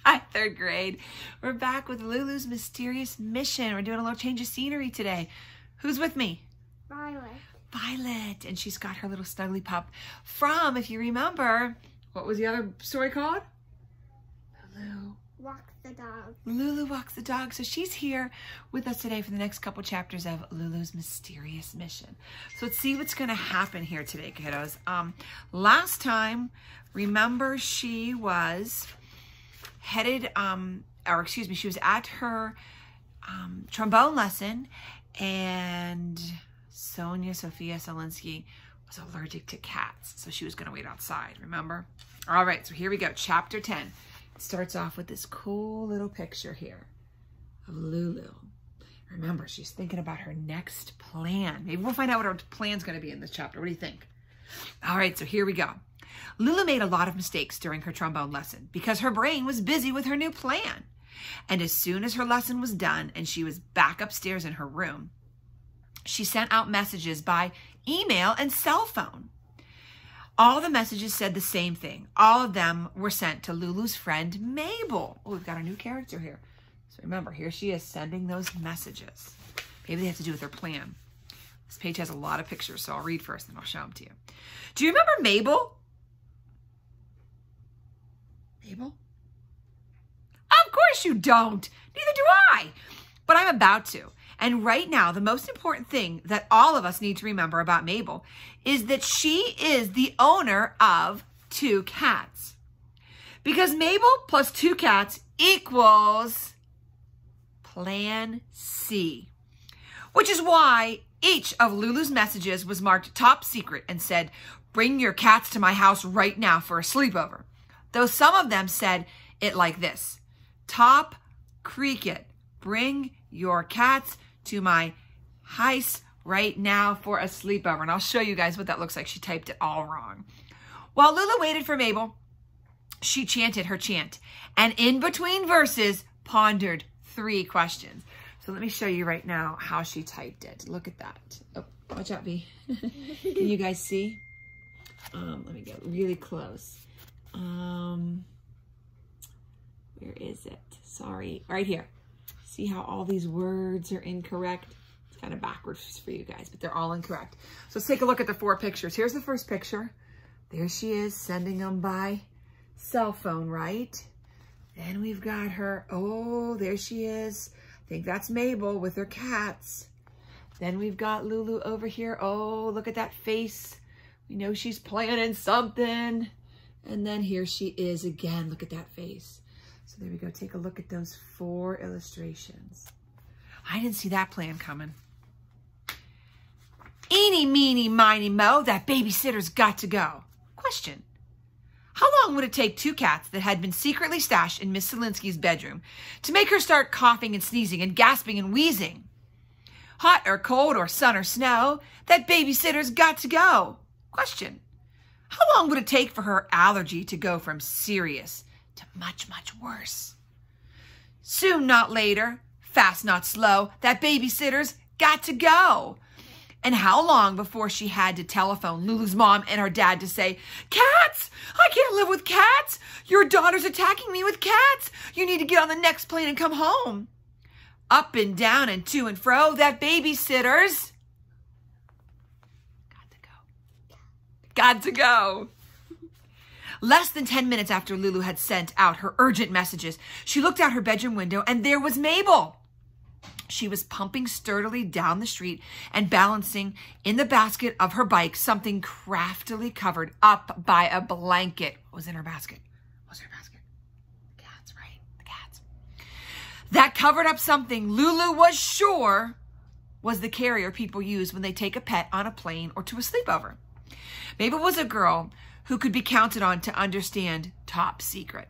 Hi, third grade. We're back with Lulu's Mysterious Mission. We're doing a little change of scenery today. Who's with me? Violet. Violet. And she's got her little snuggly pup from, if you remember, what was the other story called? Lulu Walks the dog. Lulu Walks the Dog. So she's here with us today for the next couple chapters of Lulu's Mysterious Mission. So let's see what's going to happen here today, kiddos. Last time, remember, she was headed, she was at her trombone lesson, and Sophia Solinsky was allergic to cats, so she was going to wait outside, remember? All right, so here we go, chapter 10. It starts off with this cool little picture here of Lulu. Remember, she's thinking about her next plan. Maybe we'll find out what her plan's going to be in this chapter. What do you think? All right, so here we go. Lulu made a lot of mistakes during her trombone lesson because her brain was busy with her new plan. And as soon as her lesson was done and she was back upstairs in her room, she sent out messages by email and cell phone. All the messages said the same thing. All of them were sent to Lulu's friend, Mabel. Oh, we've got a new character here. So remember, here she is sending those messages. Maybe they have to do with her plan. This page has a lot of pictures, so I'll read first and I'll show them to you. Do you remember Mabel? Mabel? Of course you don't. Neither do I. But I'm about to. And right now, the most important thing that all of us need to remember about Mabel is that she is the owner of 2 cats. Because Mabel plus 2 cats equals Plan C. Which is why each of Lulu's messages was marked top secret and said, "Bring your cats to my house right now for a sleepover." Though some of them said it like this: "Top Cricket, bring your cats to my house right now for a sleepover." And I'll show you guys what that looks like. She typed it all wrong. While Lulu waited for Mabel, she chanted her chant, and in between verses pondered 3 questions. So let me show you right now how she typed it. Look at that. Oh, watch out, V. Can you guys see? Let me get really close. Where is it? Sorry, right here. See how all these words are incorrect? It's kind of backwards for you guys, but they're all incorrect. So let's take a look at the 4 pictures. Here's the first picture. There she is sending them by cell phone, right? Then we've got her. Oh, there she is. I think that's Mabel with her cats. Then we've got Lulu over here. Oh, look at that face. We know she's planning something. And then here she is again. Look at that face. So there we go. Take a look at those 4 illustrations. I didn't see that plan coming. Eeny, meeny, miny, mo, that babysitter's got to go. Question: how long would it take 2 cats that had been secretly stashed in Miss Solinsky's bedroom to make her start coughing and sneezing and gasping and wheezing? Hot or cold or sun or snow, that babysitter's got to go. Question: how long would it take for her allergy to go from serious to much, much worse? Soon, not later, fast, not slow, that babysitter's got to go. And how long before she had to telephone Lulu's mom and her dad to say, "Cats! I can't live with cats! Your daughter's attacking me with cats! You need to get on the next plane and come home." Up and down and to and fro, that babysitter's got to go. Less than 10 minutes after Lulu had sent out her urgent messages, she looked out her bedroom window and there was Mabel. She was pumping sturdily down the street and balancing in the basket of her bike something craftily covered up by a blanket. What was in her basket? What was in her basket? The cats, right? The cats. That covered up something Lulu was sure was the carrier people use when they take a pet on a plane or to a sleepover. Mabel was a girl who could be counted on to understand top secret.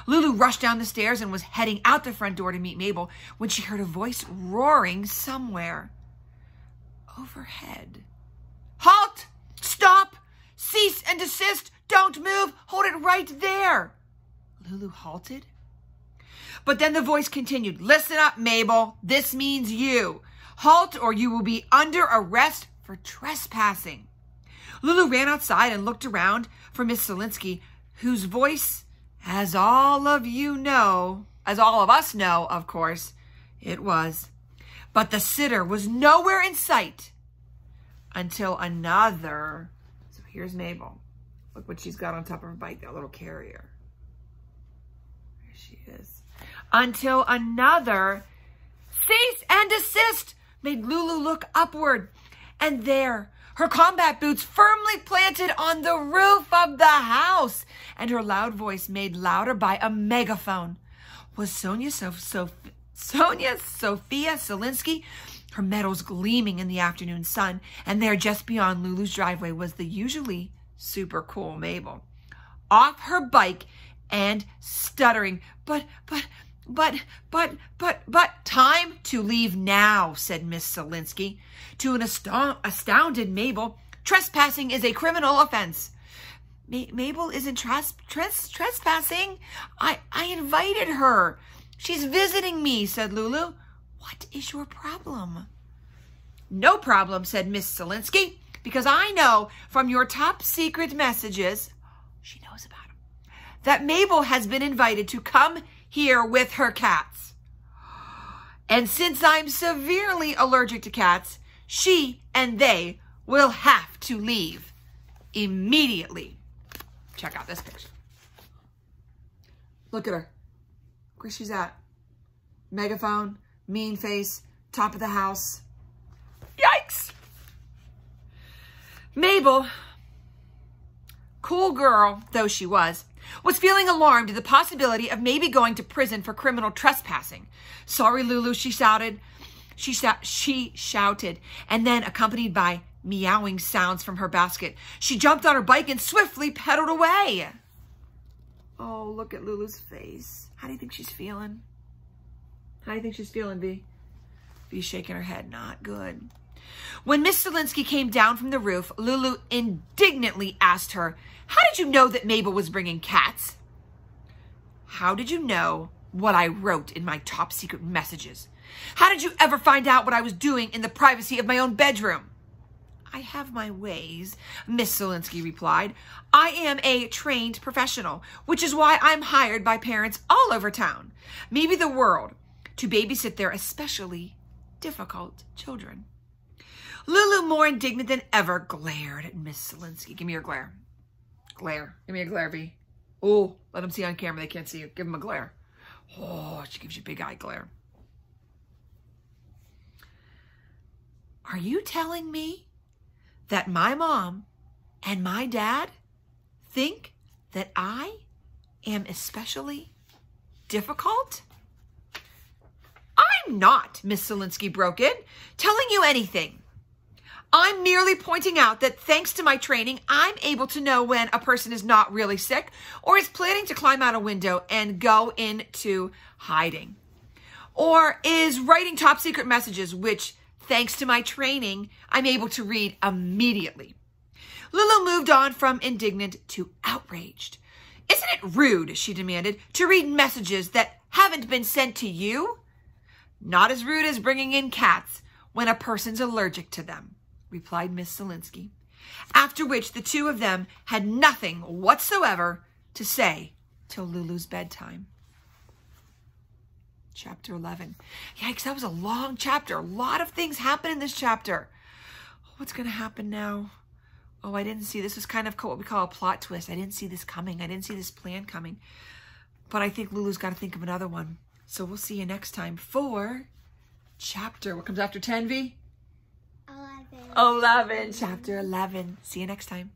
Lulu rushed down the stairs and was heading out the front door to meet Mabel when she heard a voice roaring somewhere overhead. "Halt! Stop! Cease and desist! Don't move! Hold it right there!" Lulu halted. But then the voice continued, "Listen up, Mabel. This means you. Halt or you will be under arrest for trespassing." Lulu ran outside and looked around for Miss Solinsky, whose voice As all of us know, of course, it was. But the sitter was nowhere in sight until another. So here's Mabel. Look what she's got on top of her bike, that little carrier. There she is. Until another cease and desist made Lulu look upward. And there, her combat boots firmly planted on the roof of the house, and her loud voice made louder by a megaphone, was Sophia Selinsky, her medals gleaming in the afternoon sun. And there, just beyond Lulu's driveway, was the usually super cool Mabel, off her bike and stuttering, but, time to leave now, said Miss Selinsky. To an astounded Mabel, trespassing is a criminal offense. Mabel isn't trespassing. I invited her. She's visiting me, said Lulu. What is your problem? No problem, said Miss Selinsky, because I know from your top secret messages, she knows about them, that Mabel has been invited to come here with her cats. And since I'm severely allergic to cats, she and they will have to leave immediately. Check out this picture. Look at her. Where she's at. Megaphone, mean face, top of the house. Yikes! Mabel, cool girl though she was feeling alarmed at the possibility of maybe going to prison for criminal trespassing. Sorry, Lulu, she shouted. She shouted, and then, accompanied by meowing sounds from her basket, she jumped on her bike and swiftly pedaled away. Oh, look at Lulu's face. How do you think she's feeling? How do you think she's feeling, Bea? Bea's shaking her head. Not good. When Miss Selinsky came down from the roof, Lulu indignantly asked her, how did you know that Mabel was bringing cats? How did you know what I wrote in my top secret messages? How did you ever find out what I was doing in the privacy of my own bedroom? I have my ways, Miss Selinsky replied. I am a trained professional, which is why I'm hired by parents all over town, maybe the world, to babysit their especially difficult children. Lulu, more indignant than ever, glared at Miss Selinsky. Give me your glare. Glare. Give me a glare, Bea. Oh, let them see on camera. They can't see you. Give them a glare. Oh, she gives you big eye glare. Are you telling me that my mom and my dad think that I am especially difficult? I'm not, Miss Selinsky broke in, telling you anything. I'm merely pointing out that thanks to my training, I'm able to know when a person is not really sick or is planning to climb out a window and go into hiding, or is writing top secret messages, which, thanks to my training, I'm able to read immediately. Lulu moved on from indignant to outraged. Isn't it rude, she demanded, to read messages that haven't been sent to you? Not as rude as bringing in cats when a person's allergic to them, replied Miss Selinsky, after which the two of them had nothing whatsoever to say till Lulu's bedtime. Chapter 11. Yikes, that was a long chapter. A lot of things happen in this chapter. What's going to happen now? Oh, I didn't see. This was kind of what we call a plot twist. I didn't see this coming. I didn't see this plan coming. But I think Lulu's got to think of another one. So we'll see you next time for chapter. What comes after 10, Bea? 11. 11. Chapter 11. See you next time.